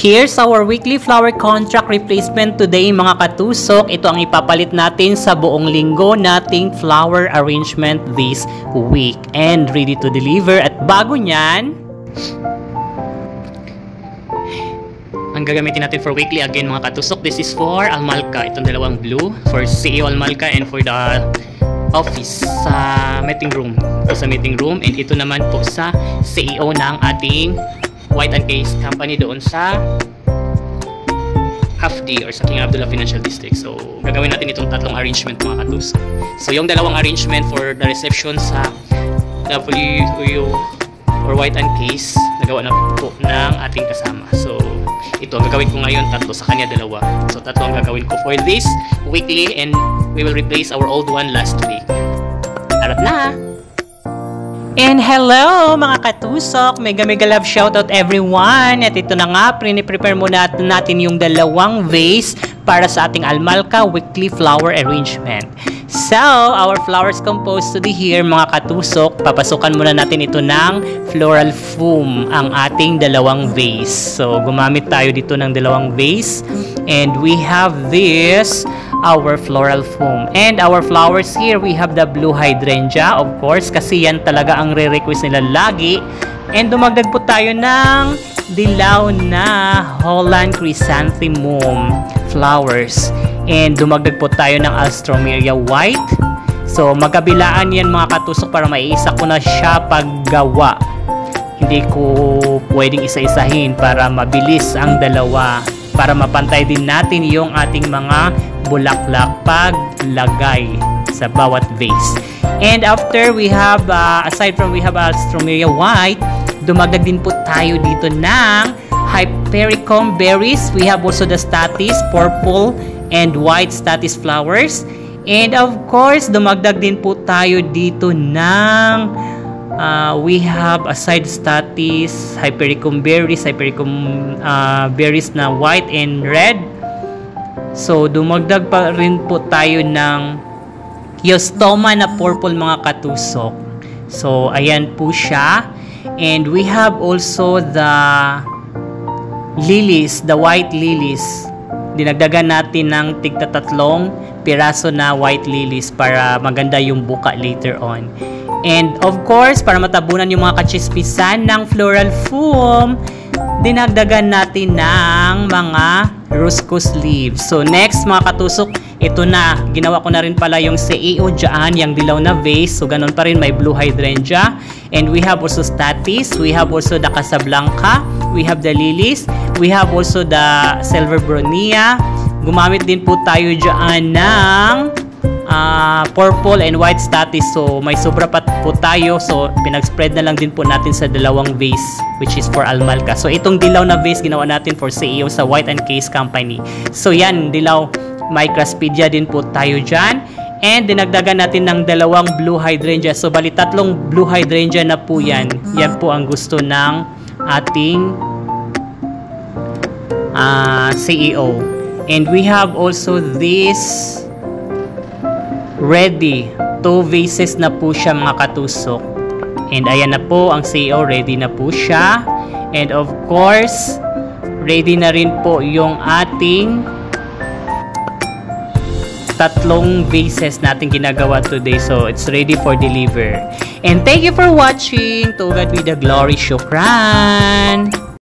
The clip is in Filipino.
Here's our weekly flower contract replacement today mga katusok. Ito ang ipapalit natin sa buong linggo nating flower arrangement this week. And ready to deliver. At bago nyan, ang gagamitin natin for weekly again mga katusok, this is for Almalca. Itong dalawang blue for CEO Almalca and for the office sa meeting room. Ito sa meeting room and ito naman po sa CEO ng ating White and Case company doon sa Hafdi or sa King Abdullah Financial District. So gagawin natin itong tatlong arrangement mga katusok. So yung dalawang arrangement for the reception sa WUU or White and Case nagawa na po ng ating kasama. So ito ang gagawin ko ngayon, tatlo, sa kanya dalawa. So tatlo ang gagawin ko for this weekly and we will replace our old one last week. Harap na! And hello mga katusok! Mega love shoutout everyone! At ito na nga, prepare muna natin yung dalawang vase para sa ating Almalca weekly flower arrangement. So, our flowers composed today here mga katusok, papasukan muna natin ito ng floral foam, ang ating dalawang vase. So, gumamit tayo dito ng dalawang vase. And we have this, our floral foam. And our flowers here, we have the blue hydrangea, of course, kasi yan talaga ang re-request nila lagi. And dumagdag po tayo ng dilaw na Holland chrysanthemum flowers. And dumagdag po tayo ng Alstroemeria white. So magkabilaan yan mga katusok para maiisa ko na siya paggawa. Hindi ko pwedeng isa-isahin para mabilis ang dalawa. Para mapantay din natin yung ating mga bulaklak paglagay sa bawat vase. And after we have, aside from we have Alstroemeria white, dumagdag din po tayo dito ng Hypericum berries. We have also the statice purple and white statice flowers. And of course, dumagdag din po tayo dito ng we have aside statice, Hypericum berries, berries na white and red. So, dumagdag pa rin po tayo ng Eustoma na purple mga katusok. So, ayan po siya. And we have also the lilies, the white lilies. Dinagdagan natin ng tigtatatlong piraso na white lilies para maganda yung buka later on. And of course, para matabunan yung mga kachispisan ng floral foam, dinagdagan natin ng mga roscus leaves. So next mga katusok, ito na, ginawa ko na rin pala yung CEO dyan, yung dilaw na vase. So ganun pa rin, may blue hydrangea. And we have also statice, we have also the Casablanca, we have the lilies, we have also the silver bronia. Gumamit din po tayo dyan ng purple and white statice. So may sobra pa po tayo. So pinag-spread na lang din po natin sa dalawang vase which is for Almalca. So itong dilaw na vase ginawa natin for CEO sa White and Case company. So yan, dilaw Micraspedia din po tayo dyan. And dinagdagan natin ng dalawang blue hydrangea. So bali tatlong blue hydrangea na po yan. Yan po ang gusto ng ating CEO. And we have also this ready. 2 vases na po siya mga katusok. And ayan na po ang CEO, ready na po siya. And of course, ready na rin po yung ating tatlong vases natin ginagawa today. So it's ready for deliver. And thank you for watching. To God be the glory. Shukran.